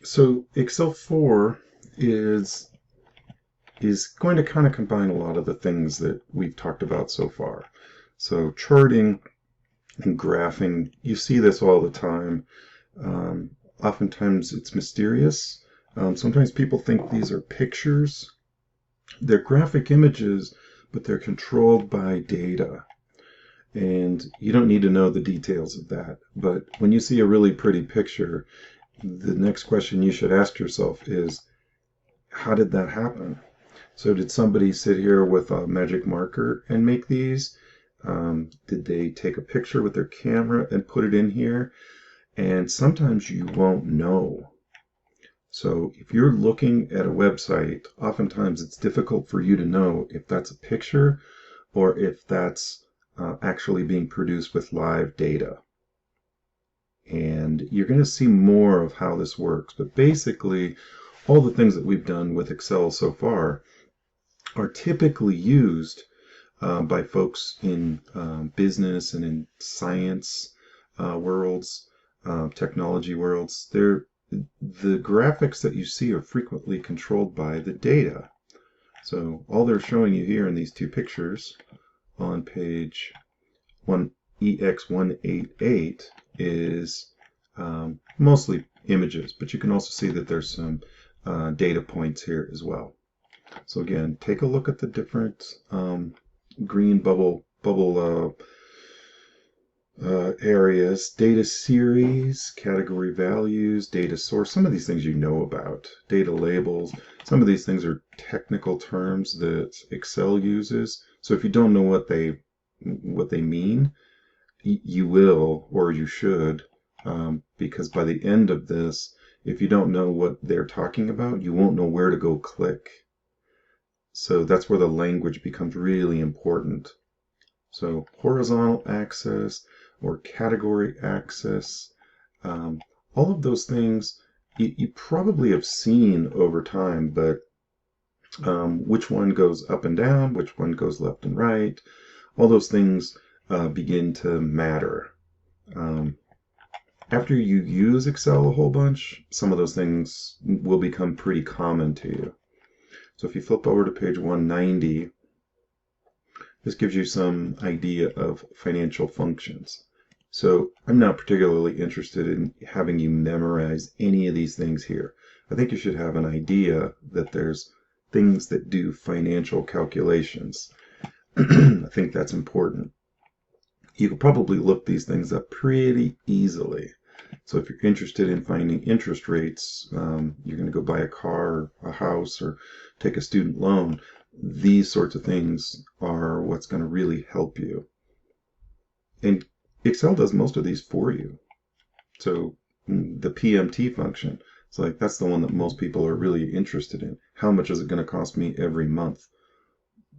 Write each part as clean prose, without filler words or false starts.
So Excel 4 is is going to kind of combine a lot of the things that we've talked about so far. So charting and graphing, you see this all the time. Oftentimes it's mysterious. Sometimes people think these are pictures. They're graphic images, but they're controlled by data. And you don't need to know the details of that. But when you see a really pretty picture, the next question you should ask yourself is, how did that happen? So did somebody sit here with a magic marker and make these? Did they take a picture with their camera and put it in here? And sometimes you won't know. So if you're looking at a website, oftentimes it's difficult for you to know if that's a picture or if that's actually being produced with live data. And you're going to see more of how this works. But basically, all the things that we've done with Excel so far are typically used by folks in business and in science worlds, technology worlds. The graphics that you see are frequently controlled by the data. So all they're showing you here in these two pictures on page EX188 is mostly images, but you can also see that there's some data points here as well. So again, take a look at the different green bubble areas, data series, category values, data source. Some of these things you know about. Data labels. Some of these things are technical terms that Excel uses. So if you don't know what they mean, you will, or you should, because by the end of this, if you don't know what they're talking about, you won't know where to go click. So that's where the language becomes really important. So horizontal axis or category axis, all of those things you probably have seen over time, but which one goes up and down, which one goes left and right, all those things begin to matter. After you use Excel a whole bunch, some of those things will become pretty common to you. So if you flip over to page 190, this gives you some idea of financial functions. So I'm not particularly interested in having you memorize any of these things here. I think you should have an idea that there's things that do financial calculations. I think that's important. You could probably look these things up pretty easily. So if you're interested in finding interest rates, you're going to go buy a car, or a house, or take a student loan, these sorts of things are what's going to really help you. And Excel does most of these for you. So the PMT function, it's like that's the one that most people are really interested in. How much is it going to cost me every month?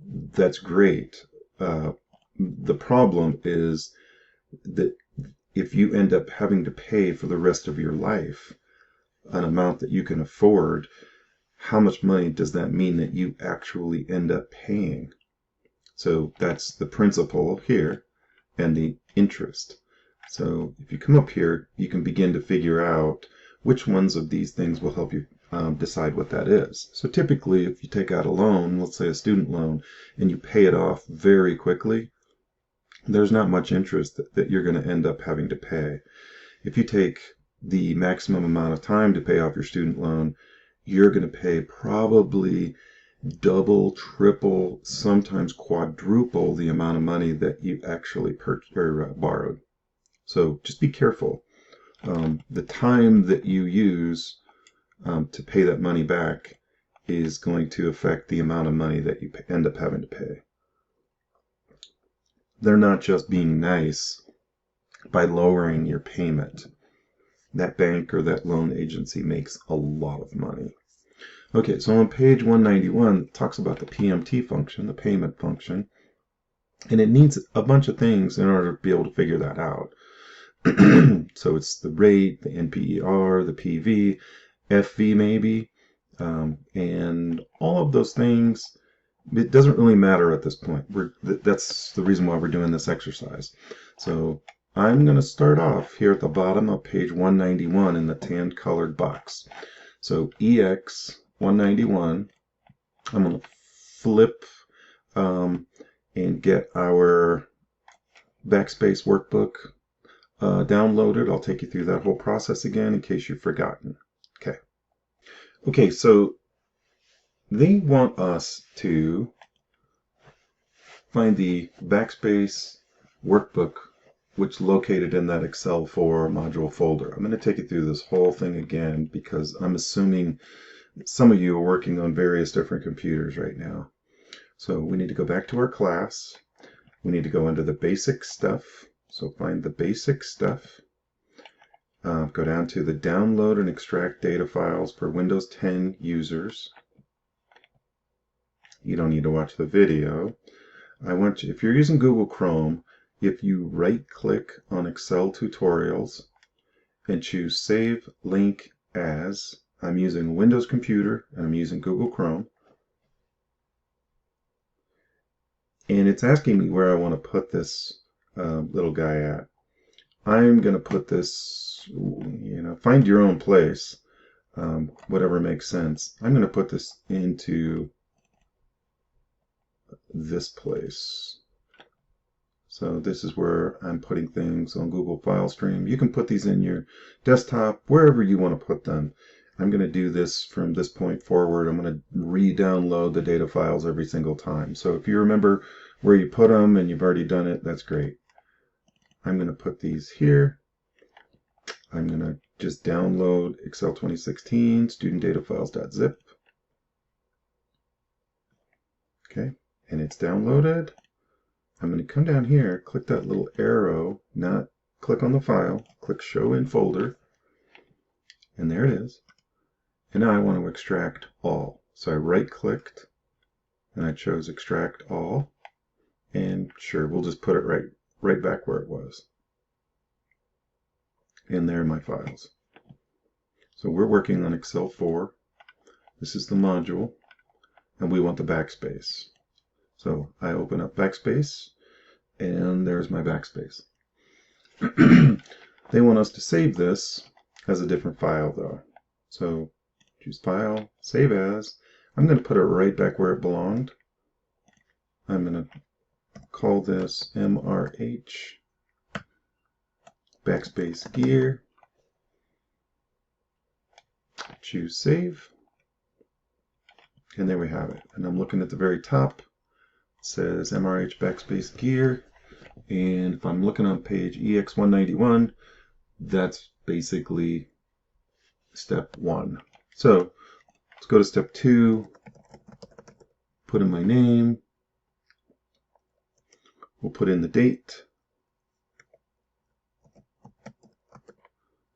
That's great. The problem is that if you end up having to pay for the rest of your life an amount that you can afford, how much money does that mean that you actually end up paying? So that's the principal here and the interest. So if you come up here, you can begin to figure out which ones of these things will help you decide what that is. So typically, if you take out a loan, let's say a student loan, and you pay it off very quickly, there's not much interest that you're going to end up having to pay. If you take the maximum amount of time to pay off your student loan, you're going to pay probably double, triple, sometimes quadruple the amount of money that you actually borrowed. So just be careful. The time that you use to pay that money back is going to affect the amount of money that you end up having to pay. They're not just being nice by lowering your payment. That bank or that loan agency makes a lot of money. Okay, so on page 191, it talks about the PMT function, the payment function, and it needs a bunch of things in order to be able to figure that out. So it's the rate, the NPER, the PV, FV maybe, and all of those things. It doesn't really matter at this point. That's the reason why we're doing this exercise. So I'm going to start off here at the bottom of page 191 in the tan colored box. So EX191, I'm going to flip and get our Backspace workbook downloaded. I'll take you through that whole process again in case you've forgotten. Okay, so they want us to find the Backspace workbook, which is located in that Excel 4 module folder. I'm going to take you through this whole thing again because I'm assuming some of you are working on various different computers right now. So we need to go back to our class. We need to go into the basic stuff. So find the basic stuff. Go down to the download and extract data files for Windows 10 users. You don't need to watch the video. I want you, if you're using Google Chrome, if you right click on Excel tutorials and choose save link as, I'm using Windows computer and I'm using Google Chrome. And it's asking me where I want to put this little guy at. I'm going to put this, find your own place, whatever makes sense. I'm going to put this into this place. So this is where I'm putting things on Google File Stream. You can put these in your desktop, wherever you want to put them. I'm going to do this from this point forward. I'm going to re-download the data files every single time. So if you remember where you put them and you've already done it, that's great. I'm going to put these here. I'm going to just download Excel 2016 student data files.zip. Okay, and it's downloaded. I'm going to come down here, click that little arrow, not click on the file, click show in folder, and there it is. And now I want to extract all. So I right clicked and I chose extract all, and sure, we'll just put it right back where it was. And there are my files. So we're working on Excel 4. This is the module, and we want the backspace. So I open up Backspace, and there's my Backspace. They want us to save this as a different file, though. So choose File, Save As. I'm going to put it right back where it belonged. I'm going to call this MRH Backspace Gear. Choose Save. And there we have it. And I'm looking at the very top. It says MRH Backspace Gear. And if I'm looking on page EX191, that's basically step 1. So let's go to step 2. Put in my name. We'll put in the date.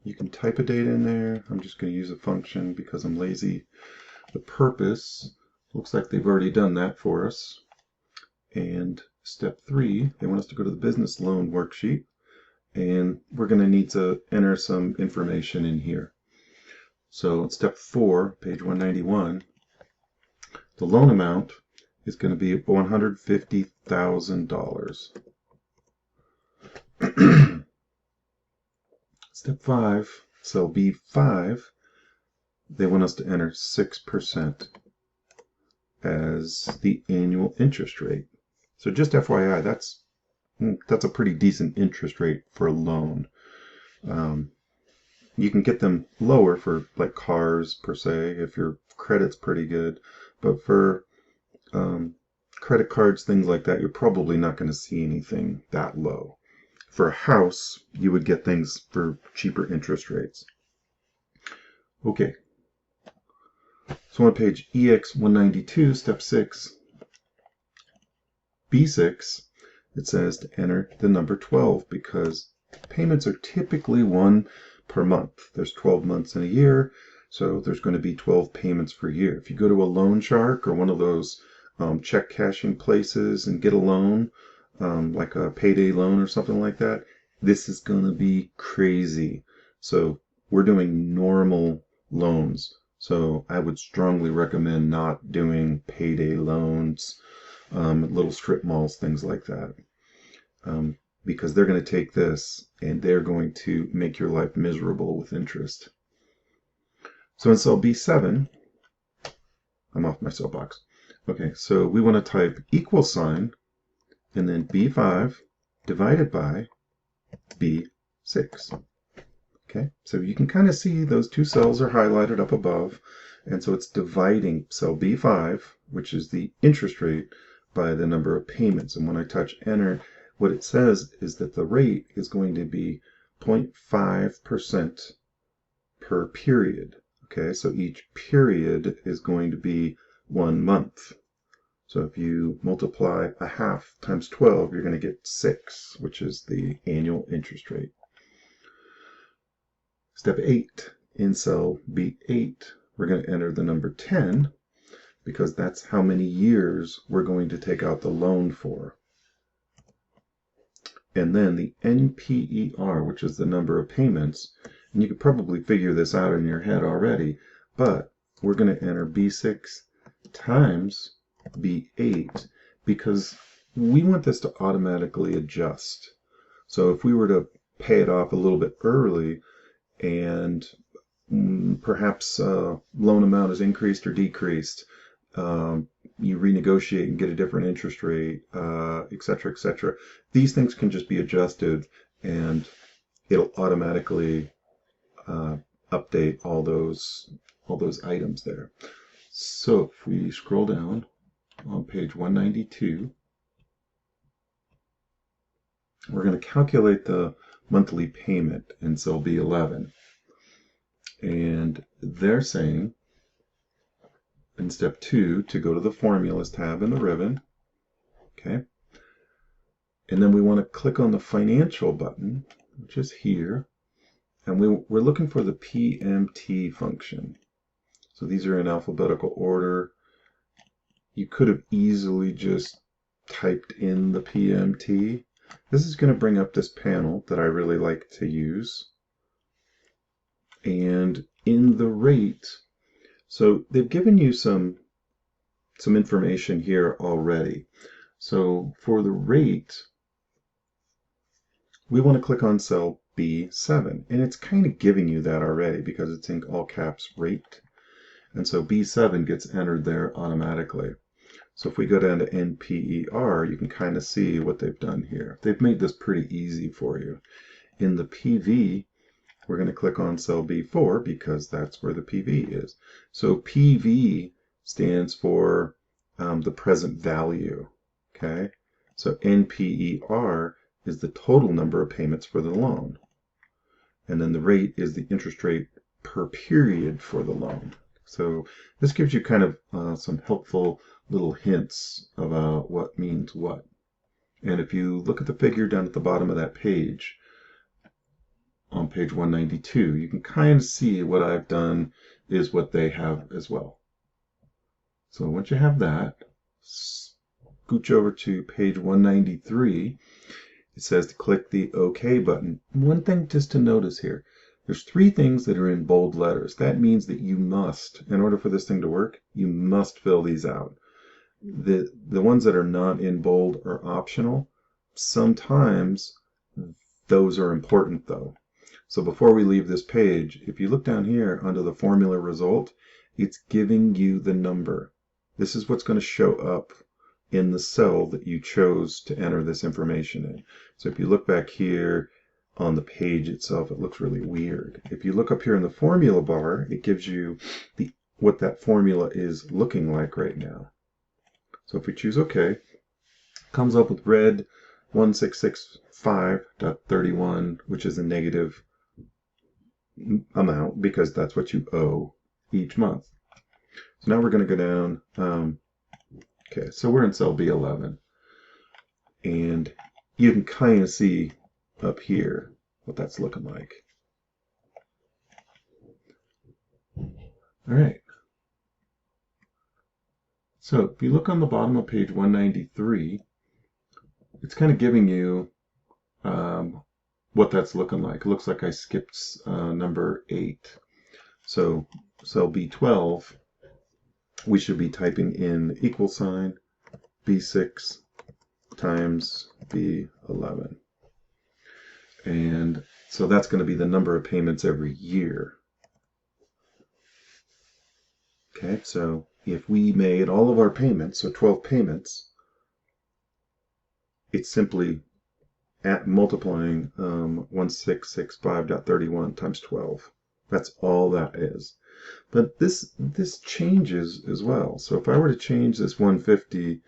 You can type a date in there. I'm just going to use a function because I'm lazy. The purpose, looks like they've already done that for us. And step 3, they want us to go to the business loan worksheet. And we're going to need to enter some information in here. So step 4, page 191, the loan amount is going to be $150,000. Step 5, cell B5, they want us to enter 6% as the annual interest rate. So just FYI, that's a pretty decent interest rate for a loan. You can get them lower for like cars per se if your credit's pretty good, but for credit cards, things like that, you're probably not going to see anything that low. For a house, you would get things for cheaper interest rates. Okay. So on page EX192, step 6, B6, it says to enter the number 12 because payments are typically 1 per month. There's 12 months in a year, so there's going to be 12 payments per year. If you go to a loan shark or one of those check cashing places and get a loan, like a payday loan or something like that, this is going to be crazy. So we're doing normal loans. So I would strongly recommend not doing payday loans, little strip malls, things like that. Because they're going to take this and they're going to make your life miserable with interest. So in cell B7, I'm off my soapbox. Okay, so we want to type equal sign and then B5 divided by B6. Okay, so you can kind of see those two cells are highlighted up above, and so it's dividing cell B5, which is the interest rate, by the number of payments. And when I touch enter, what it says is that the rate is going to be 0.5% per period. Okay, so each period is going to be 1 month. So if you multiply a half times 12, you're going to get 6, which is the annual interest rate. Step 8, in cell B8, we're going to enter the number 10 because that's how many years we're going to take out the loan for. And then the NPER, which is the number of payments, and you could probably figure this out in your head already, but we're going to enter B6 times B8 because we want this to automatically adjust. So if we were to pay it off a little bit early and perhaps loan amount is increased or decreased, you renegotiate and get a different interest rate, etc., etc. These things can just be adjusted, and it'll automatically update all those items there. So if we scroll down on page 192, we're going to calculate the monthly payment in cell B11, and they're saying in step 2 to go to the formulas tab in the ribbon. Okay, and then we want to click on the financial button, which is here, and we're looking for the PMT function. So these are in alphabetical order. You could have easily just typed in the PMT. This is going to bring up this panel that I really like to use. And in the rate, so they've given you some information here already. So for the rate, we want to click on cell B7, and it's kind of giving you that already because it's in all caps rate. And so B7 gets entered there automatically. So if we go down to NPER, you can kind of see what they've done here. They've made this pretty easy for you. In the PV, we're going to click on cell B4 because that's where the PV is. So PV stands for the present value. Okay, so NPER is the total number of payments for the loan. And then the rate is the interest rate per period for the loan. So this gives you kind of some helpful little hints about what means what. And if you look at the figure down at the bottom of that page, on page 192, you can kind of see what I've done is what they have as well. So once you have that, scooch over to page 193. It says to click the OK button. One thing just to notice here, there's 3 things that are in bold letters. That means that you must, in order for this thing to work, you must fill these out. The ones that are not in bold are optional. Sometimes those are important though. So before we leave this page, if you look down here under the formula result, it's giving you the number. This is what's going to show up in the cell that you chose to enter this information in. So if you look back here on the page itself, it looks really weird. If you look up here in the formula bar, it gives you what that formula is looking like right now. So if we choose OK, it comes up with red 1665.31, which is a negative amount because that's what you owe each month. So now we're going to go down. Okay, so we're in cell B11, and you can kind of see up here what that's looking like. All right. So if you look on the bottom of page 193, it's kind of giving you what that's looking like. It looks like I skipped number 8. So cell B12, we should be typing in equal sign B6 times B11. And so that's going to be the number of payments every year. Okay, so if we made all of our payments, so 12 payments, it's simply at multiplying 1665.31 times 12. That's all that is. But this changes as well. So if I were to change this 150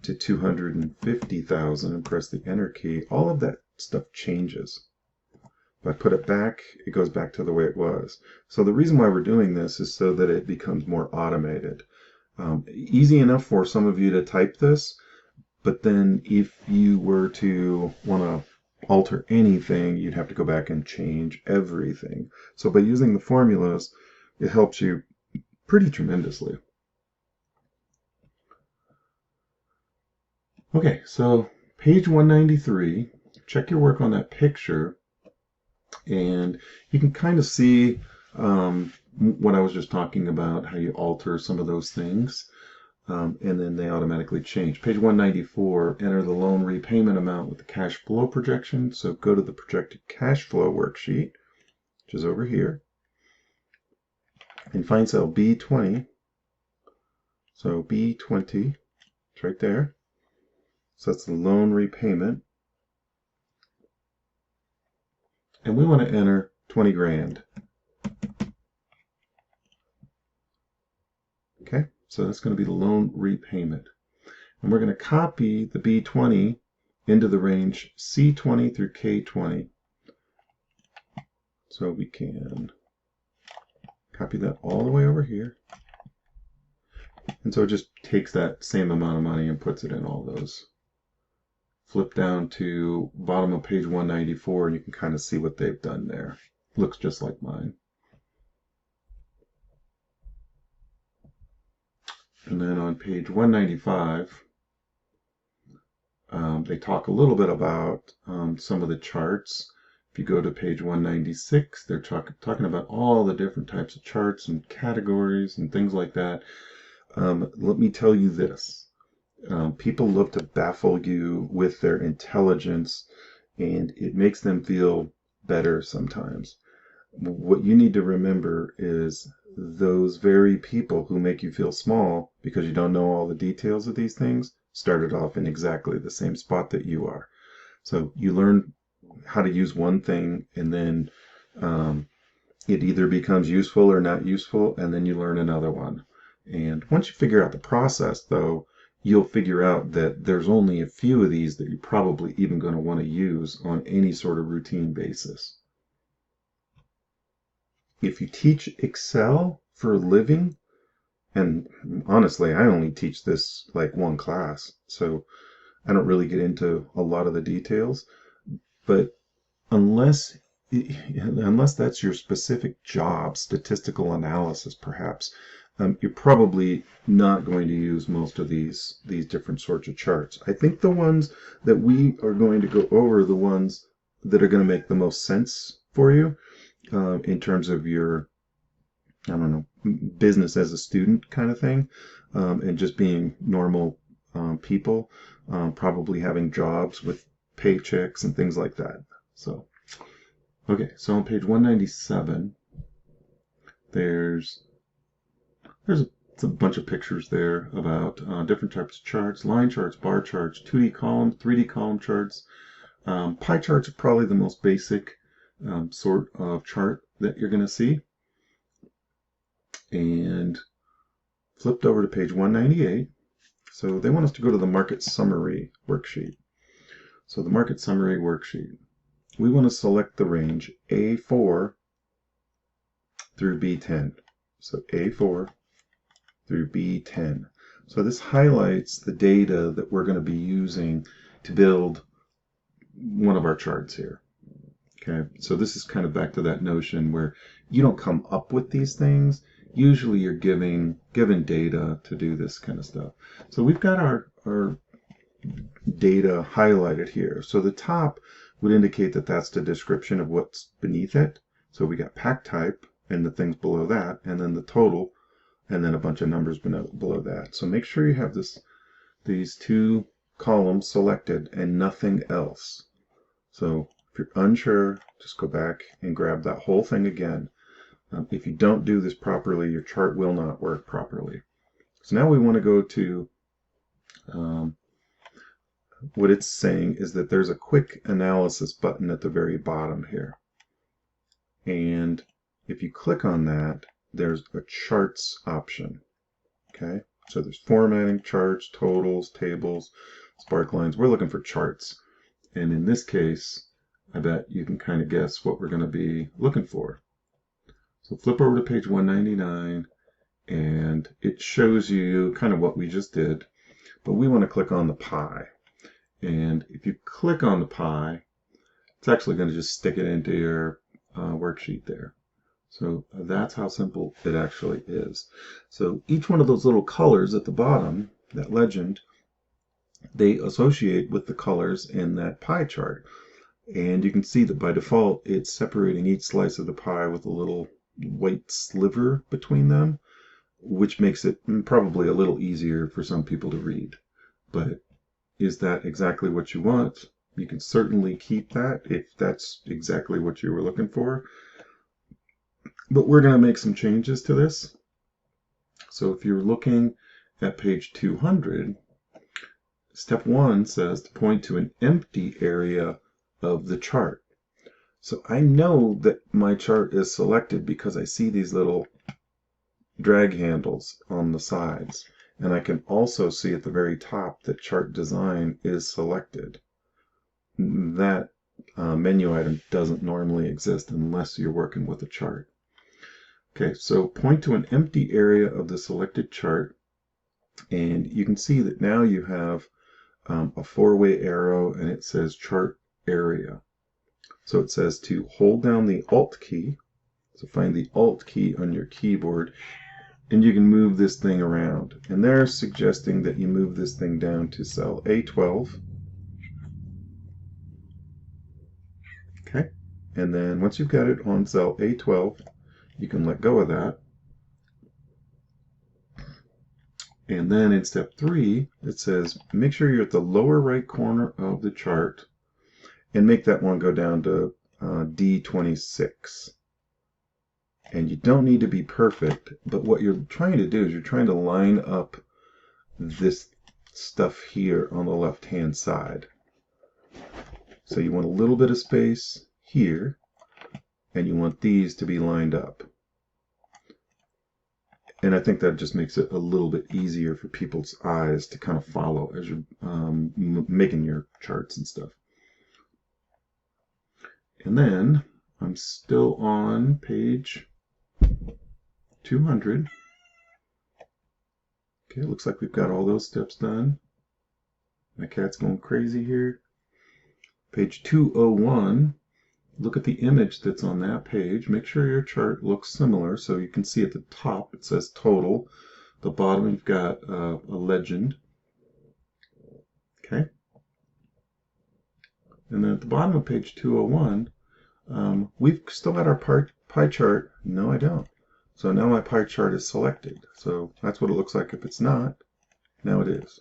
to 250,000 and press the enter key, all of that stuff changes. If I put it back, it goes back to the way it was. So the reason why we're doing this is so that it becomes more automated. Easy enough for some of you to type this, but then if you were to want to alter anything, you'd have to go back and change everything. So by using the formulas, it helps you pretty tremendously. Okay, so page 193, check your work on that picture, and you can kind of see what I was just talking about, how you alter some of those things. And then they automatically change. Page 194, enter the loan repayment amount with the cash flow projection. So go to the projected cash flow worksheet, which is over here, and find cell B20. So B20, it's right there. So that's the loan repayment. And we want to enter 20 grand. Okay, so that's going to be the loan repayment. And we're going to copy the B20 into the range C20 through K20. So we can copy that all the way over here. And so it just takes that same amount of money and puts it in all those. Flip down to bottom of page 194 and you can kind of see what they've done there. Looks just like mine. And then on page 195, they talk a little bit about some of the charts. If you go to page 196, they're talking about all the different types of charts and categories and things like that. Let me tell you this. People love to baffle you with their intelligence, and it makes them feel better sometimes. What you need to remember is those very people who make you feel small because you don't know all the details of these things started off in exactly the same spot that you are. So you learn how to use one thing, and then it either becomes useful or not useful, and then you learn another one. And once you figure out the process, though, you'll figure out that there's only a few of these that you're probably even going to want to use on any sort of routine basis. If you teach Excel for a living, and honestly, I only teach this like one class, so I don't really get into a lot of the details, but unless that's your specific job, statistical analysis perhaps, you're probably not going to use most of these different sorts of charts. I think the ones that we are going to go over are the ones that are going to make the most sense for you in terms of your, I don't know, business as a student kind of thing, and just being normal people, probably having jobs with paychecks and things like that. So, okay, so on page 197, there's a bunch of pictures there about different types of charts, line charts, bar charts, 2D column, 3D column charts. Pie charts are probably the most basic sort of chart that you're going to see. And flipped over to page 198. So they want us to go to the market summary worksheet. So the market summary worksheet, we want to select the range A4 through B10. So A4 through B10. So this highlights the data that we're going to be using to build one of our charts here. Okay, so this is kind of back to that notion where you don't come up with these things. Usually you're given data to do this kind of stuff. So we've got our data highlighted here. So the top would indicate that that's the description of what's beneath it. So we got pack type and the things below that, and then the total, and then a bunch of numbers below that. So make sure you have these two columns selected and nothing else. So if you're unsure, just go back and grab that whole thing again. If you don't do this properly, your chart will not work properly. So now we want to go to what it's saying is that there's a quick analysis button at the very bottom here. And if you click on that, there's a charts option. Okay, so there's formatting, charts, totals, tables, spark lines. We're looking for charts. And in this case, I bet you can kind of guess what we're going to be looking for. So flip over to page 199, and it shows you kind of what we just did. But we want to click on the pie. And if you click on the pie, it's actually going to just stick it into your worksheet there. So that's how simple it actually is. So each one of those little colors at the bottom, that legend, they associate with the colors in that pie chart. And you can see that by default, it's separating each slice of the pie with a little white sliver between them, which makes it probably a little easier for some people to read. But is that exactly what you want? You can certainly keep that if that's exactly what you were looking for. But we're going to make some changes to this. So if you're looking at page 200, step 1 says to point to an empty area of the chart. So I know that my chart is selected because I see these little drag handles on the sides. And I can also see at the very top that chart design is selected. That menu item doesn't normally exist unless you're working with a chart. Okay, so point to an empty area of the selected chart, and you can see that now you have a four-way arrow, and it says chart area. So it says to hold down the Alt key, so find the Alt key on your keyboard, and you can move this thing around. And they're suggesting that you move this thing down to cell A12. Okay, and then once you've got it on cell A12, you can let go of that. And then in step 3, it says make sure you're at the lower right corner of the chart and make that one go down to D26. And you don't need to be perfect, but what you're trying to do is you're trying to line up this stuff here on the left-hand side. So you want a little bit of space here, and you want these to be lined up. And I think that just makes it a little bit easier for people's eyes to kind of follow as you're making your charts and stuff. And then I'm still on page 200. Okay, it looks like we've got all those steps done. My cat's going crazy here. Page 201. Look at the image that's on that page. Make sure your chart looks similar. So you can see at the top it says total. The bottom you've got a legend. Okay. And then at the bottom of page 201, we've still got our pie chart. No, I don't. So now my pie chart is selected. So that's what it looks like if it's not. Now it is.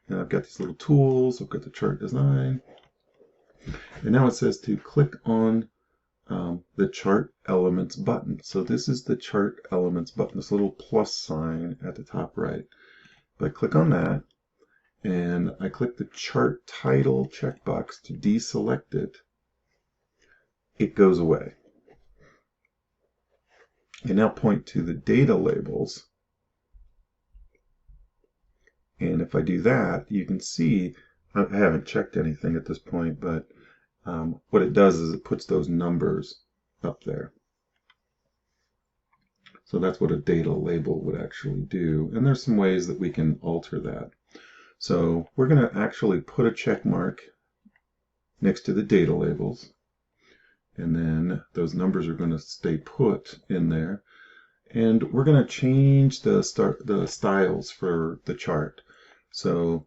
And I've got these little tools. I've got the chart design. And now it says to click on the chart elements button. So this is the chart elements button, this little plus sign at the top right. If I click on that and I click the chart title checkbox to deselect it, it goes away. And now point to the data labels. And if I do that, you can see I haven't checked anything at this point, but what it does is it puts those numbers up there. So that's what a data label would actually do. And there's some ways that we can alter that. So we're going to actually put a check mark next to the data labels. And then those numbers are going to stay put in there. And we're going to change the styles for the chart. So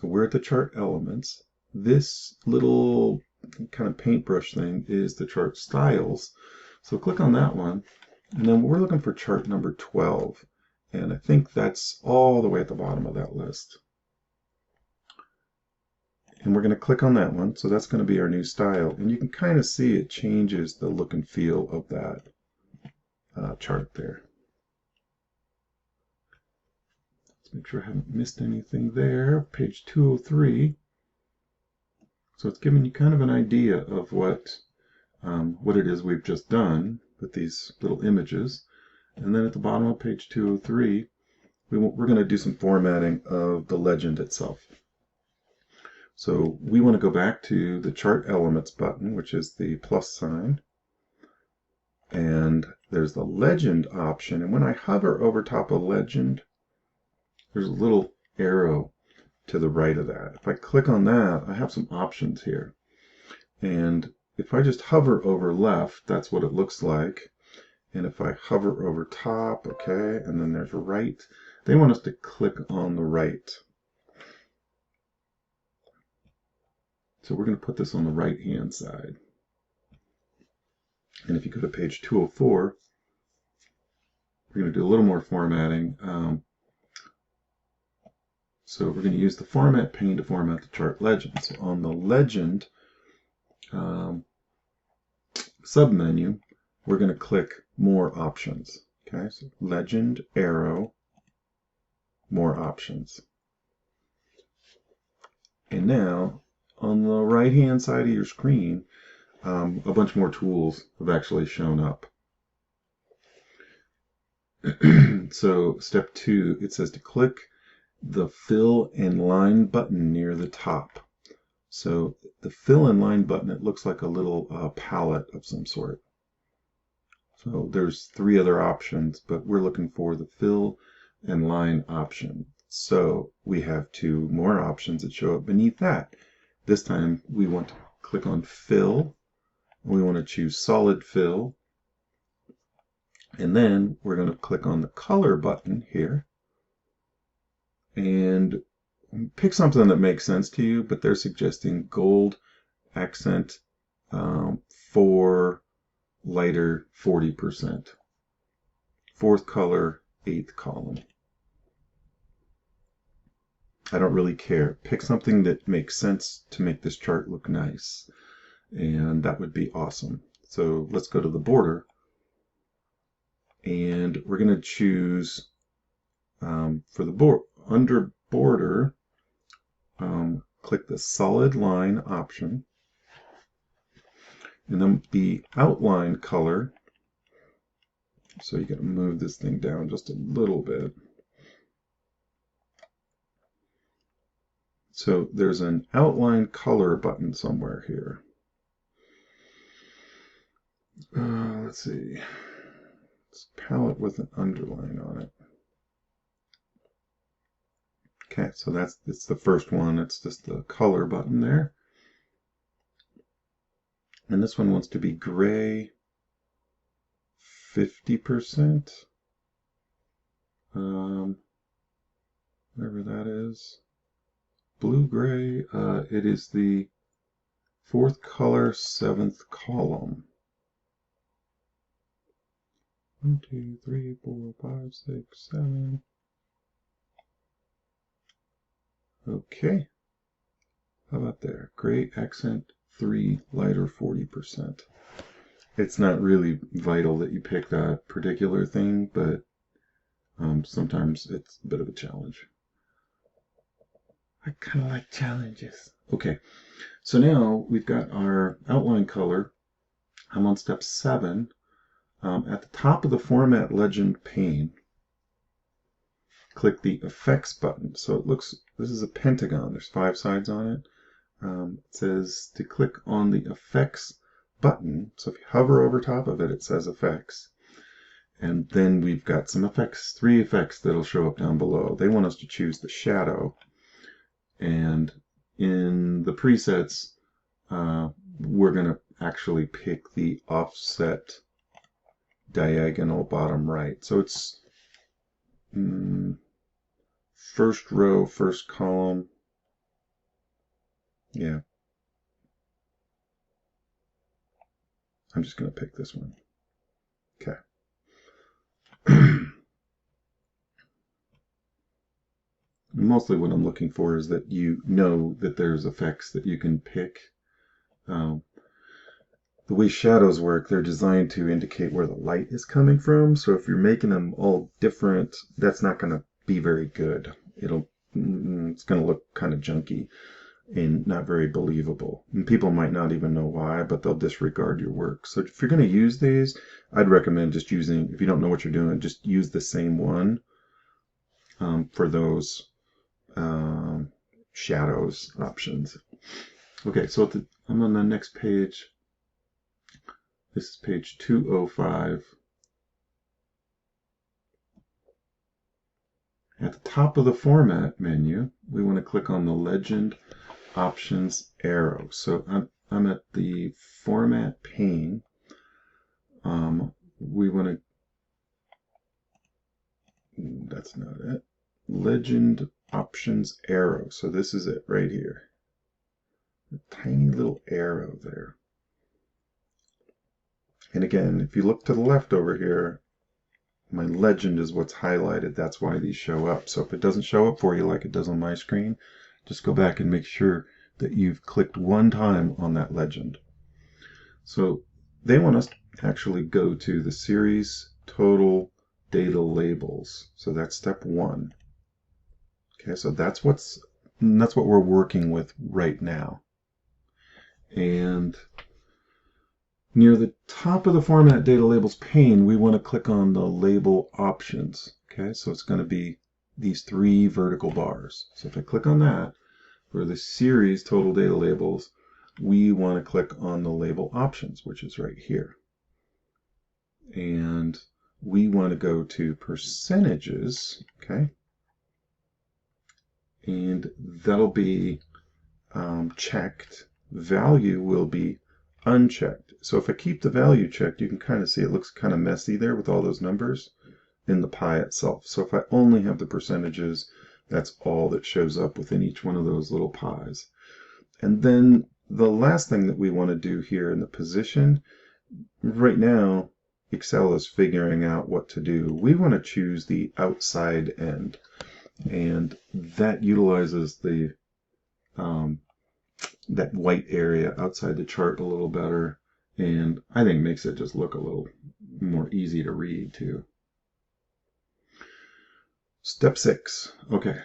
we're at the chart elements. This little kind of paintbrush thing is the chart styles. So click on that one. And then we're looking for chart number 12. And I think that's all the way at the bottom of that list. And we're going to click on that one. So that's going to be our new style. And you can kind of see it changes the look and feel of that chart there. Let's make sure I haven't missed anything there. Page 203. So it's giving you kind of an idea of what it is we've just done with these little images. And then at the bottom of page 203, we're going to do some formatting of the legend itself. So we want to go back to the Chart Elements button, which is the plus sign. And there's the legend option. And when I hover over top of legend, there's a little arrow to the right of that. If I click on that, I have some options here. And if I just hover over left, that's what it looks like. And if I hover over top, okay, and then there's right, they want us to click on the right. So we're going to put this on the right-hand side. And if you go to page 204, we're going to do a little more formatting. So we're going to use the Format pane to format the chart legend. So on the Legend submenu, we're going to click More Options. Okay, so Legend, arrow, More Options. And now, on the right-hand side of your screen, a bunch more tools have actually shown up. So step 2, it says to click the Fill and Line button near the top. So the Fill and Line button, it looks like a little palette of some sort. So there's 3 other options, but we're looking for the Fill and Line option. So we have 2 more options that show up beneath that. This time we want to click on Fill. We want to choose Solid Fill. And then we're going to click on the Color button here. And pick something that makes sense to you, but they're suggesting gold accent for lighter 40%. 4th color, 8th column. I don't really care. Pick something that makes sense to make this chart look nice. And that would be awesome. So let's go to the border. And we're going to choose for the under border, click the solid line option. And then the outline color. So you got to move this thing down just a little bit. So there's an outline color button somewhere here. Let's see. It's palette with an underline on it. Okay, so it's the first one. It's just the color button there. And this one wants to be gray 50%. Whatever that is. Blue gray. It is the 4th color, 7th column. 1, 2, 3, 4, 5, 6, 7. Okay. How about there? Gray accent 3, lighter 40%. It's not really vital that you pick that particular thing, but sometimes it's a bit of a challenge. I kind of like challenges. Okay, so now we've got our outline color. I'm on step 7. At the top of the Format Legend pane, click the Effects button. So it looks, this is a pentagon. There's 5 sides on it. It says to click on the Effects button. So if you hover over top of it, it says Effects. And then we've got some effects, 3 effects that'll show up down below. They want us to choose the shadow. And in the presets, we're going to actually pick the offset diagonal bottom right. So it's first row, first column. Yeah. I'm just going to pick this one. Okay. mostly what I'm looking for is that you know that there's effects that you can pick. The way shadows work, they're designed to indicate where the light is coming from. So if you're making them all different, that's not going to be very good. It's going to look kind of junky and not very believable. And people might not even know why, but they'll disregard your work. So if you're going to use these, I'd recommend just using, if you don't know what you're doing, just use the same one for those shadows options. Okay, so I'm on the next page. This is page 205. At the top of the format menu, we want to click on the Legend Options arrow. So I'm at the format pane. We want to, that's not it, Legend Options arrow. So this is it right here. A tiny little arrow there. And again, if you look to the left over here, my legend is what's highlighted. That's why these show up. So if it doesn't show up for you like it does on my screen, just go back and make sure that you've clicked one time on that legend. So they want us to actually go to the series total data labels. So that's step 1. Okay, so that's what we're working with right now. And near the top of the Format Data Labels pane, we want to click on the Label Options. Okay, so it's going to be these 3 vertical bars. So if I click on that, for the series Total Data Labels, we want to click on the Label Options, which is right here. And we want to go to Percentages, okay? And that'll be checked. Value will be unchecked. So if I keep the value checked, you can kind of see it looks kind of messy there with all those numbers in the pie itself. So if I only have the percentages, that's all that shows up within each one of those little pies. And then the last thing that we want to do here in the position, right now, Excel is figuring out what to do. We want to choose the outside end, and that utilizes the that white area outside the chart a little better, and I think makes it just look a little more easy to read too. Step 6. Okay,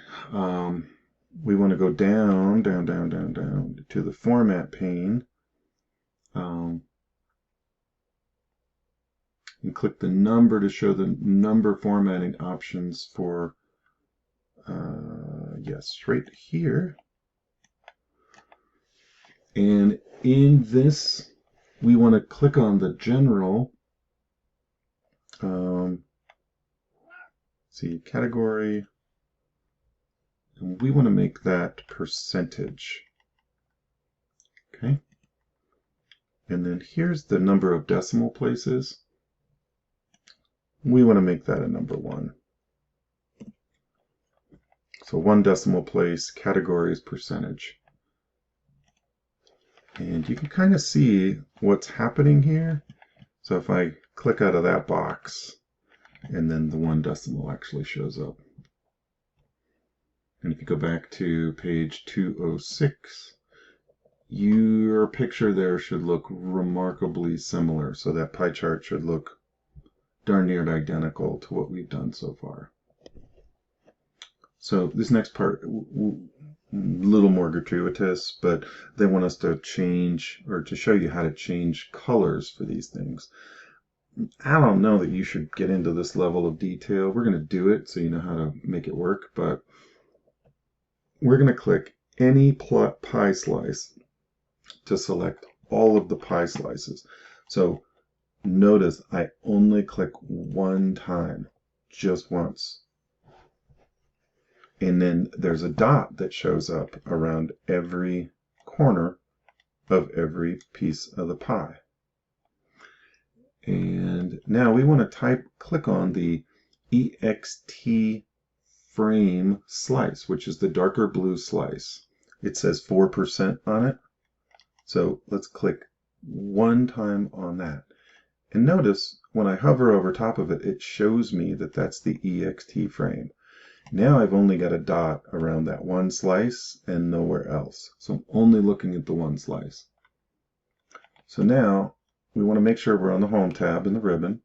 we want to go down to the format pane, and click the number to show the number formatting options for yes, right here. And in this, we want to click on the general, see, category, and we want to make that percentage. Okay. And then here's the number of decimal places. We want to make that a number 1. So 1 decimal place, category is percentage. And you can kind of see what's happening here. So if I click out of that box, and then the 1 decimal actually shows up. And if you go back to page 206, your picture there should look remarkably similar. So that pie chart should look darn near identical to what we've done so far. So this next part, a little more gratuitous, but they want us to change, or to show you how to change colors for these things. I don't know that you should get into this level of detail. We're going to do it so you know how to make it work, but we're going to click any pie slice to select all of the pie slices. So notice I only click 1 time, just once. And then there's a dot that shows up around every corner of every piece of the pie. And now we want to click on the EXT frame slice, which is the darker blue slice. It says 4% on it. So let's click 1 time on that. And notice when I hover over top of it, it shows me that that's the EXT frame. Now I've only got a dot around that one slice and nowhere else. So I'm only looking at the one slice. So now we want to make sure we're on the Home tab in the ribbon.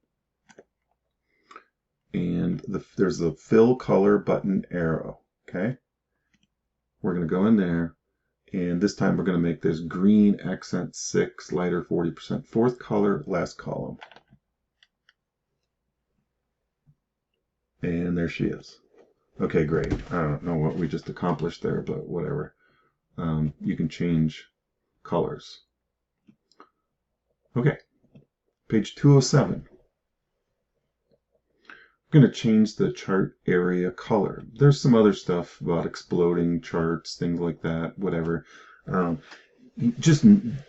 And there's the Fill Color button arrow. Okay? We're going to go in there. And this time we're going to make this green accent 6, lighter 40%. Fourth color, last column. And there she is. Okay, great. I don't know what we just accomplished there, but whatever. You can change colors. Okay, page 207. I'm going to change the chart area color. There's some other stuff about exploding charts, things like that, whatever. Just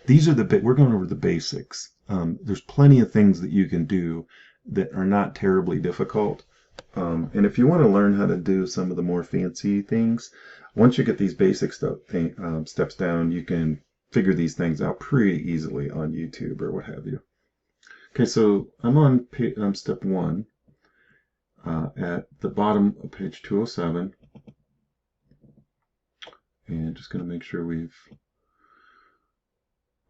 these are we're going over the basics. There's plenty of things that you can do that are not terribly difficult. And if you want to learn how to do some of the more fancy things, once you get these basic steps down, you can figure these things out pretty easily on YouTube or what have you. Okay, so I'm on step 1 at the bottom of page 207. And just going to make sure we've...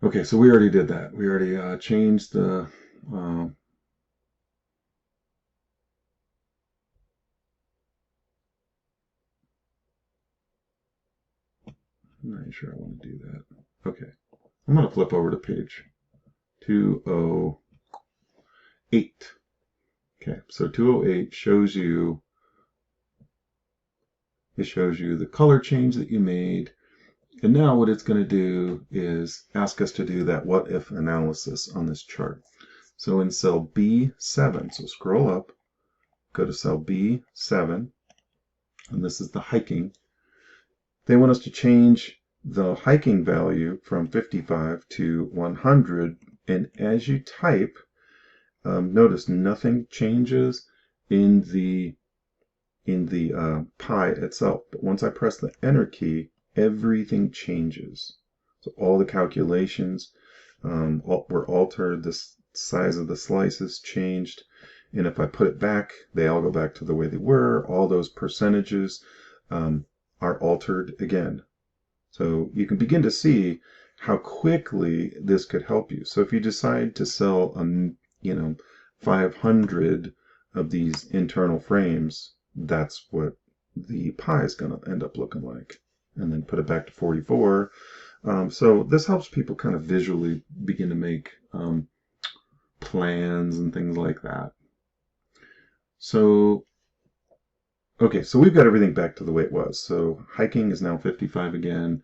Okay, so we already did that. We already changed the... I'm not sure I want to do that. Okay. I'm going to flip over to page 208. Okay, so 208 shows you the color change that you made. And now what it's going to do is ask us to do that what if analysis on this chart. So in cell B7, so scroll up, go to cell B7, and this is the hiking. They want us to change the hiking value from 55 to 100, and as you type, notice nothing changes in the pie itself. But once I press the Enter key, everything changes. So all the calculations were altered. The size of the slices changed, and if I put it back, they all go back to the way they were. All those percentages are altered again. So you can begin to see how quickly this could help you. So if you decide to sell 500 of these internal frames, that's what the pie is going to end up looking like. And then put it back to 44. So this helps people kind of visually begin to make plans and things like that. So okay, so we've got everything back to the way it was. So hiking is now 55 again.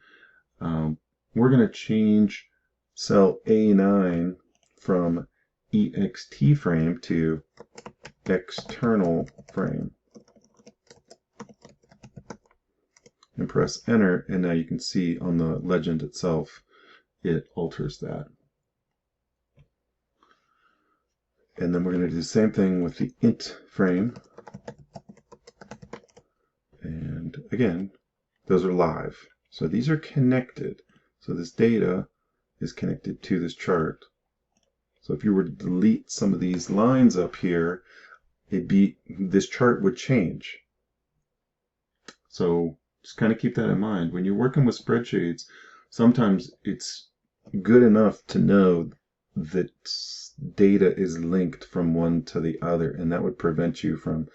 We're going to change cell A9 from EXT frame to external frame. And press Enter, and now you can see on the legend itself, it alters that. And then we're going to do the same thing with the int frame. And again, those are live. So these are connected. So this data is connected to this chart. So if you were to delete some of these lines up here, this chart would change. So just kind of keep that in mind. When you're working with spreadsheets, sometimes it's good enough to know that data is linked from one to the other, and that would prevent you from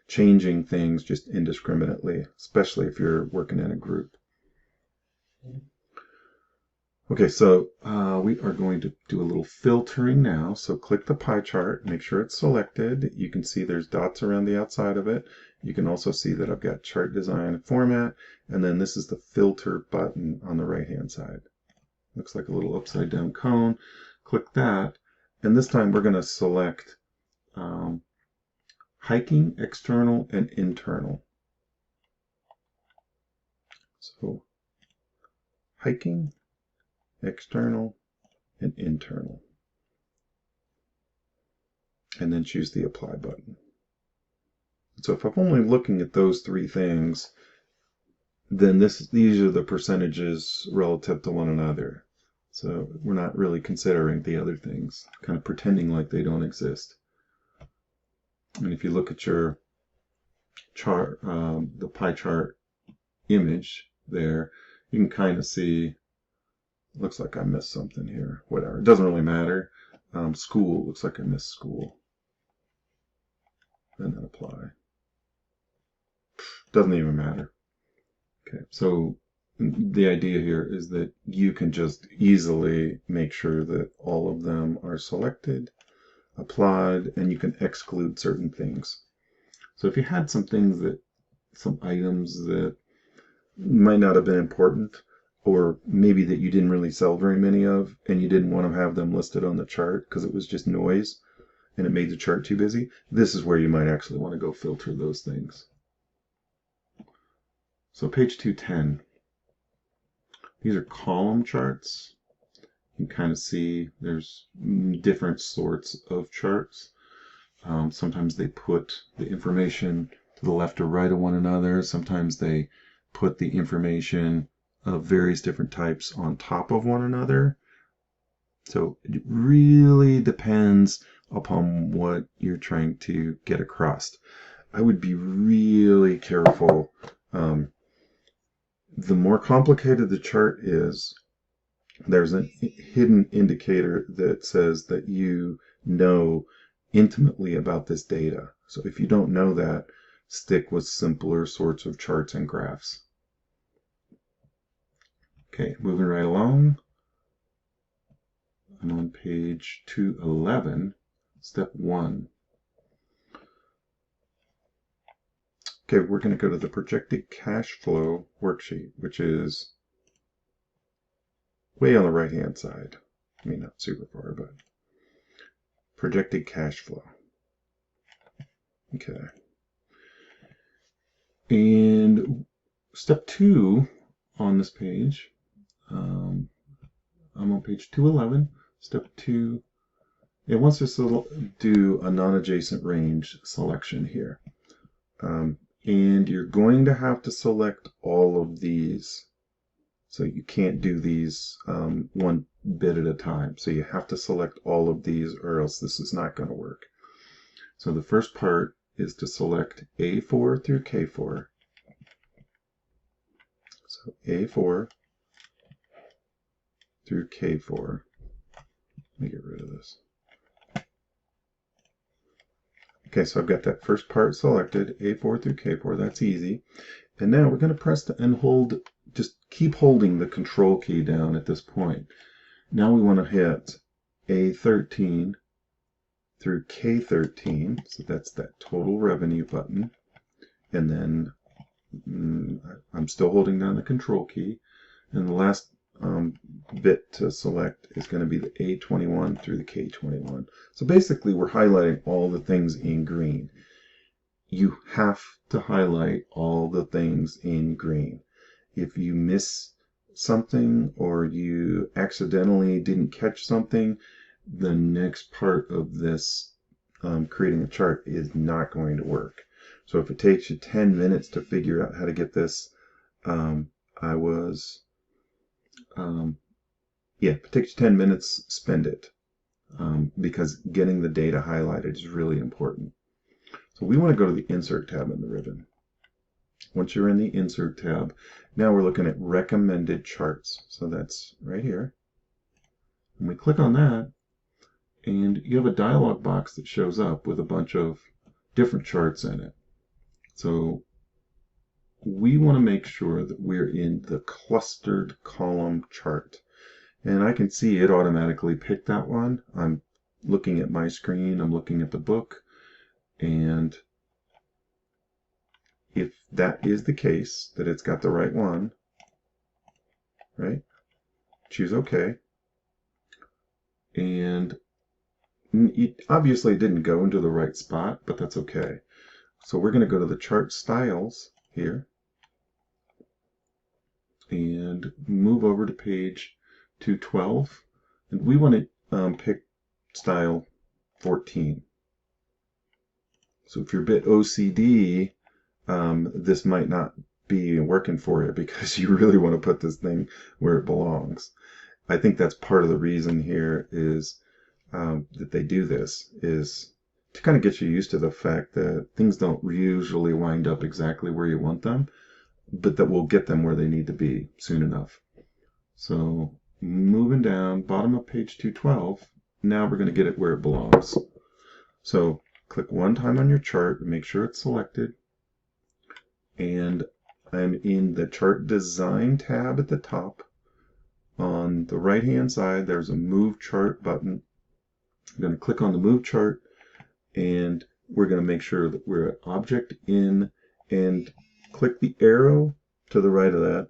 changing things just indiscriminately, especially if you're working in a group. Okay, so we are going to do a little filtering now. So click the pie chart, make sure it's selected. You can see there's dots around the outside of it. You can also see that I've got chart design and format, and then this is the filter button on the right hand side. Looks like a little upside down cone. Click that, and this time we're going to select hiking, external, and internal. So hiking, external, and internal. And then choose the apply button. So if I'm only looking at those three things, then these are the percentages relative to one another. So we're not really considering the other things, kind of pretending like they don't exist. And if you look at your chart, the pie chart image there, you can kind of see, looks like I missed something here, whatever, it doesn't really matter. School, looks like I missed school. And then apply. Doesn't even matter. Okay, so the idea here is that you can just easily make sure that all of them are selected, applied, and you can exclude certain things. So if you had some things that, some items that might not have been important, or maybe that you didn't really sell very many of, and you didn't want to have them listed on the chart because it was just noise and it made the chart too busy, this is where you might actually want to go filter those things. So page 210, these are column charts. You can kind of see there's different sorts of charts. Sometimes they put the information to the left or right of one another. Sometimes they put the information of various different types on top of one another. So it really depends upon what you're trying to get across. I would be really careful. The more complicated the chart is, there's a hidden indicator that says that you know intimately about this data. So if you don't know that, stick with simpler sorts of charts and graphs. Okay, moving right along. I'm on page 211, step 1. Okay, we're going to go to the projected cash flow worksheet, which is way on the right-hand side. I mean, not super far, but projected cash flow. Okay. And step 2 on this page, I'm on page 211, step 2. It wants us to do a non-adjacent range selection here. And you're going to have to select all of these. So you can't do these one bit at a time. So you have to select all of these or else this is not going to work. So the first part is to select A4 through K4. So A4 through K4. Let me get rid of this. Okay, so I've got that first part selected, A4 through K4, that's easy. And now we're going to press and hold, just keep holding the control key down at this point. Now we want to hit A13 through K13, so that's that total revenue button. And then I'm still holding down the control key. And the last bit to select is going to be the A21 through the K21. So basically we're highlighting all the things in green. You have to highlight all the things in green. If you miss something or you accidentally didn't catch something, the next part of this creating a chart is not going to work. So if it takes you 10 minutes to figure out how to get this, if it takes you 10 minutes, spend it, because getting the data highlighted is really important. So we want to go to the Insert tab in the ribbon. Once you're in the Insert tab, now we're looking at Recommended Charts. So that's right here. And we click on that, and you have a dialog box that shows up with a bunch of different charts in it. So we want to make sure that we're in the clustered column chart. And I can see it automatically picked that one. I'm looking at my screen, I'm looking at the book, and if that is the case, that it's got the right one, right? Choose OK. And it obviously didn't go into the right spot, but that's okay. So we're going to go to the chart styles here and move over to page 212. And we want to pick style 14. So if you're a bit OCD, this might not be working for you because you really want to put this thing where it belongs. I think that's part of the reason here is that they do this, is to kind of get you used to the fact that things don't usually wind up exactly where you want them, but that we'll get them where they need to be soon enough. So moving down, bottom of page 212, now we're going to get it where it belongs. So click one time on your chart, make sure it's selected, and I'm in the Chart Design tab at the top. On the right hand side, there's a Move Chart button. I'm going to click on the Move Chart, and we're going to make sure that we're at Object In, and click the arrow to the right of that.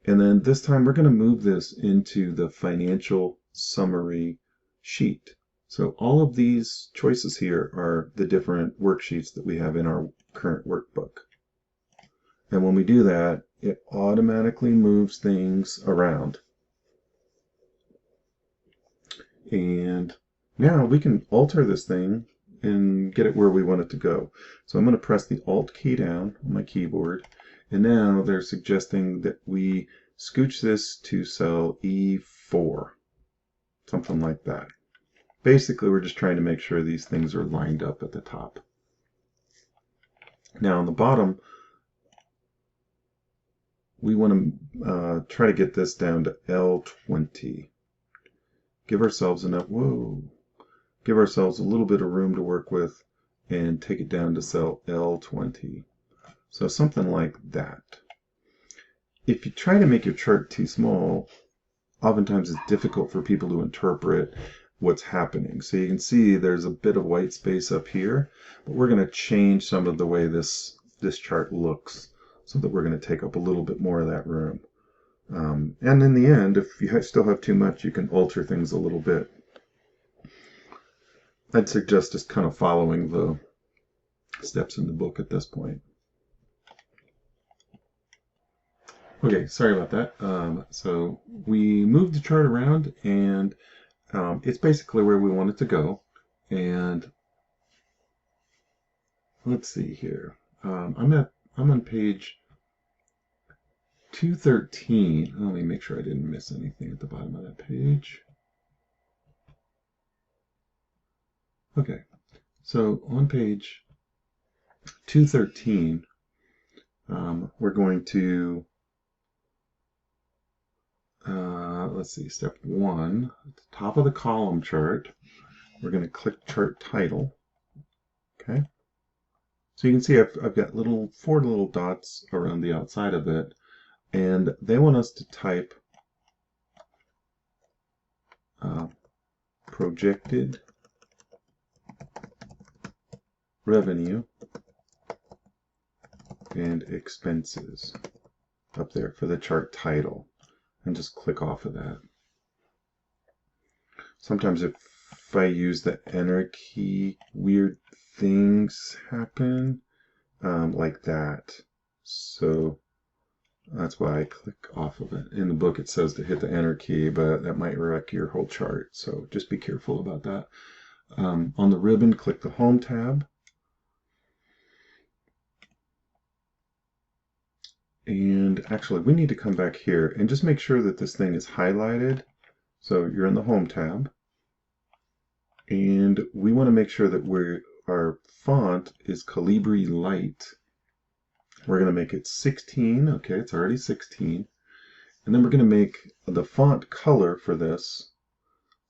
And then this time we're going to move this into the Financial Summary sheet. So all of these choices here are the different worksheets that we have in our current workbook. And when we do that, it automatically moves things around. And now we can alter this thing and get it where we want it to go. So I'm going to press the Alt key down on my keyboard. And now they're suggesting that we scooch this to cell E4, something like that. Basically, we're just trying to make sure these things are lined up at the top. Now on the bottom, we want to try to get this down to L20. Give ourselves enough, give ourselves a little bit of room to work with and take it down to cell L20. So something like that. If you try to make your chart too small, oftentimes it's difficult for people to interpret what's happening. So you can see there's a bit of white space up here, but we're going to change some of the way this chart looks so that we're going to take up a little bit more of that room. And in the end, if you still have too much, you can alter things a little bit. I'd suggest just kind of following the steps in the book at this point. Okay, sorry about that. So we moved the chart around, and it's basically where we want it to go. And let's see here. I'm on page 213. Let me make sure I didn't miss anything at the bottom of that page. Okay, so on page 213, we're going to let's see, step 1, at the top of the column chart, we're going to click Chart Title. Okay, so you can see I've got 4 little dots around the outside of it, and they want us to type projected revenue and expenses up there for the chart title, and just click off of that. Sometimes if I use the enter key, weird things happen like that. So that's why I click off of it. In the book it says to hit the enter key, but that might wreck your whole chart. So just be careful about that. On the ribbon, click the Home tab. And actually, we need to come back here and just make sure that this thing is highlighted. So you're in the Home tab. And we want to make sure that our font is Calibri Light. We're going to make it 16. Okay, it's already 16. And then we're going to make the font color for this.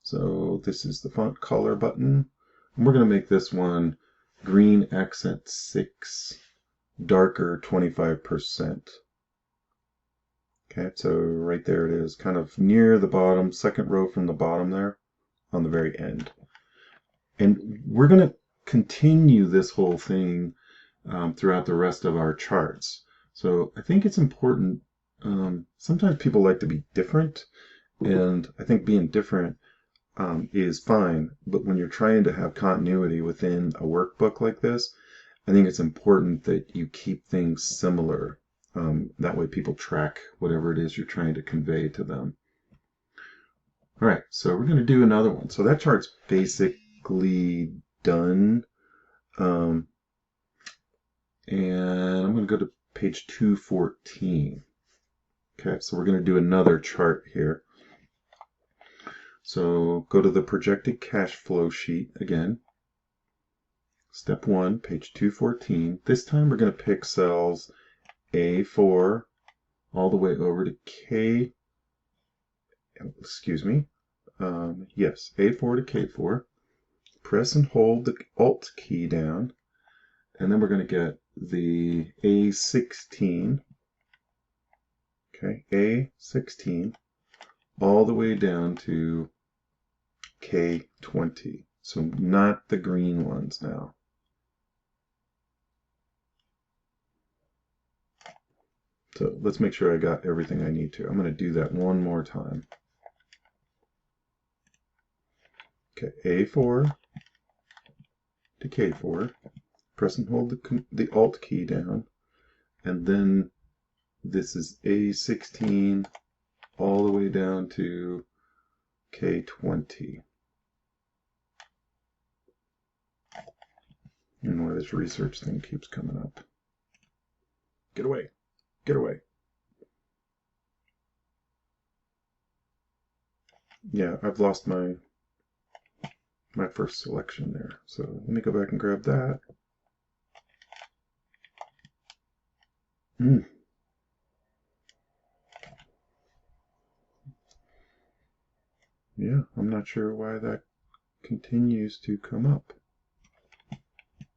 So this is the font color button. And we're going to make this one green accent 6, darker 25%. Okay, so right there it is, kind of near the bottom, second row from the bottom there, on the very end. And we're going to continue this whole thing throughout the rest of our charts. So I think it's important, sometimes people like to be different, and I think being different is fine, but when you're trying to have continuity within a workbook like this, I think it's important that you keep things similar. That way people track whatever it is you're trying to convey to them. All right, so we're going to do another one. So that chart's basically done. And I'm going to go to page 214. Okay, so we're going to do another chart here. So go to the projected cash flow sheet again. Step 1, page 214. This time we're going to pick cells A4 all the way over to K, excuse me, yes, A4 to K4. Press and hold the Alt key down, and then we're going to get the A16, okay, A16, all the way down to K20. So not the green ones now. So let's make sure I got everything I need to. I'm going to do that one more time. Okay, A4 to K4. Press and hold the Alt key down. And then this is A16 all the way down to K20. And why this research thing keeps coming up. Get away. Get away. Yeah, I've lost my first selection there. So let me go back and grab that. Yeah, I'm not sure why that continues to come up.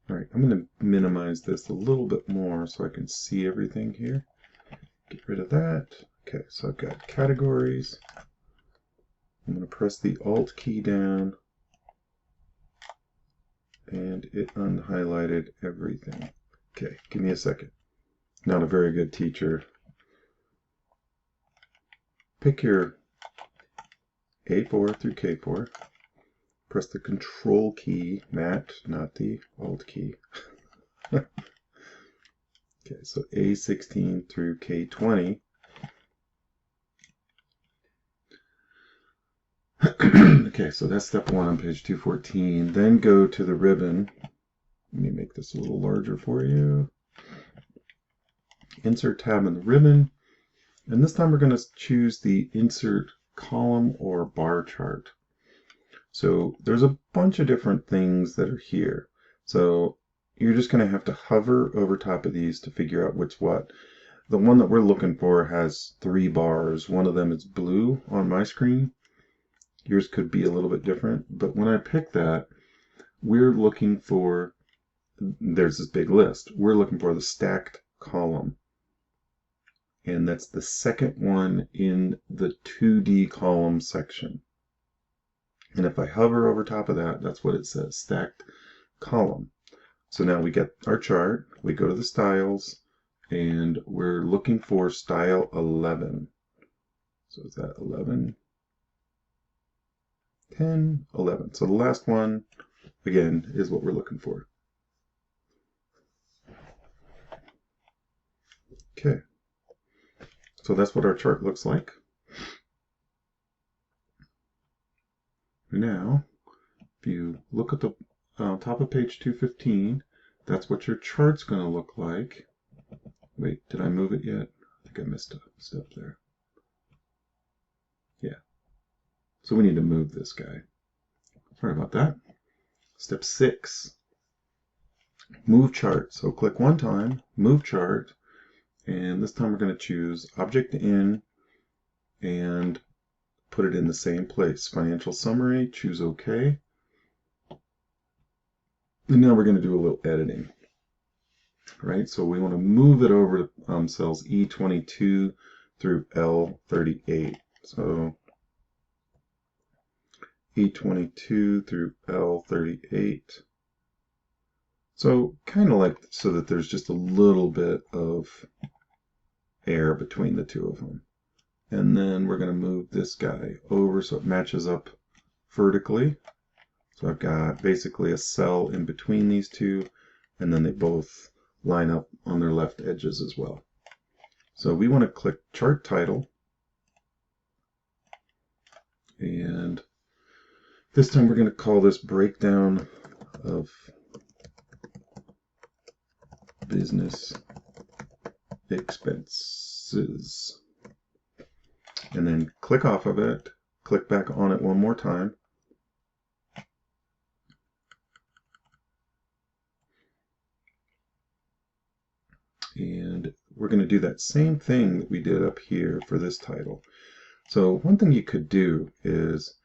All right, I'm going to minimize this a little bit more so I can see everything here. Get rid of that. Okay, so I've got categories. I'm going to press the Alt key down, and it unhighlighted everything. Okay, give me a second. Not a very good teacher. Pick your A4 through K4. Press the Control key, Matt, not the Alt key. Okay, so A16 through K20. Okay, so that's step 1 on page 214. Then go to the ribbon. Let me make this a little larger for you. Insert tab in the ribbon. And this time we're going to choose the Insert Column or Bar Chart. So there's a bunch of different things that are here. So you're just going to have to hover over top of these to figure out what's what. The one that we're looking for has 3 bars. One of them is blue on my screen. Yours could be a little bit different. But when I pick that, we're looking for, there's this big list. We're looking for the stacked column. And that's the second one in the 2D column section. And if I hover over top of that, that's what it says, stacked column. So now we get our chart, we go to the styles, and we're looking for style 11. So is that 11? 10, 11. So the last one, again, is what we're looking for. Okay. So that's what our chart looks like. Now, if you look at the top of page 215, that's what your chart's going to look like. Wait, did I move it yet? I think I missed a step there. Yeah. So we need to move this guy. Sorry about that. Step 6, move chart. So click one time, move chart, and this time we're going to choose Object In and put it in the same place. Financial Summary, choose OK. And now we're going to do a little editing. Right, so we want to move it over to cells E22 through L38. So E22 through L38. So kind of like so that there's just a little bit of air between the two of them. And then we're going to move this guy over so it matches up vertically. So I've got basically a cell in between these two, and then they both line up on their left edges as well. So we want to click Chart Title, and this time we're going to call this Breakdown of Business Expenses. And then click off of it, click back on it one more time. And we're going to do that same thing that we did up here for this title. So one thing you could do is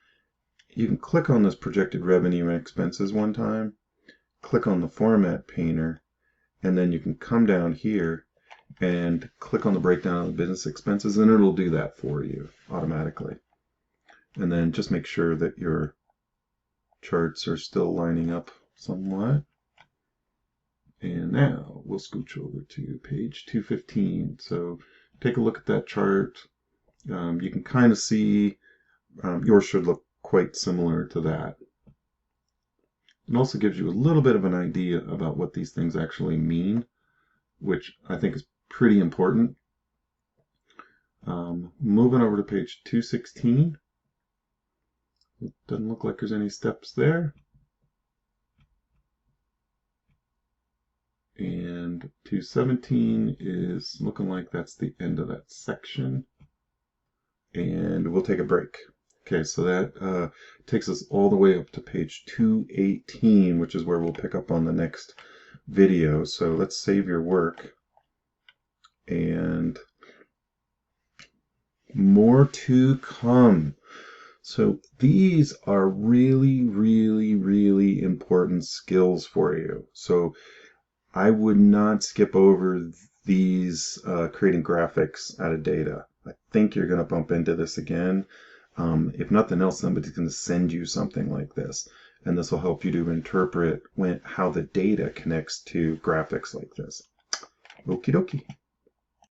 you can click on this projected revenue and expenses one time, click on the format painter, and then you can come down here and click on the breakdown of the business expenses, and it'll do that for you automatically. And then just make sure that your charts are still lining up somewhat. And now we'll scooch over to page 215. So take a look at that chart. You can kind of see yours should look quite similar to that. It also gives you a little bit of an idea about what these things actually mean, which I think is pretty important. Moving over to page 216. It doesn't look like there's any steps there. And 217 is looking like that's the end of that section. And we'll take a break. Okay, so that takes us all the way up to page 218, which is where we'll pick up on the next video. So let's save your work. And more to come. So these are really, really, really important skills for you. So I would not skip over these creating graphics out of data. I think you're going to bump into this again. If nothing else, somebody's going to send you something like this, and this will help you to interpret how the data connects to graphics like this. Okie dokie.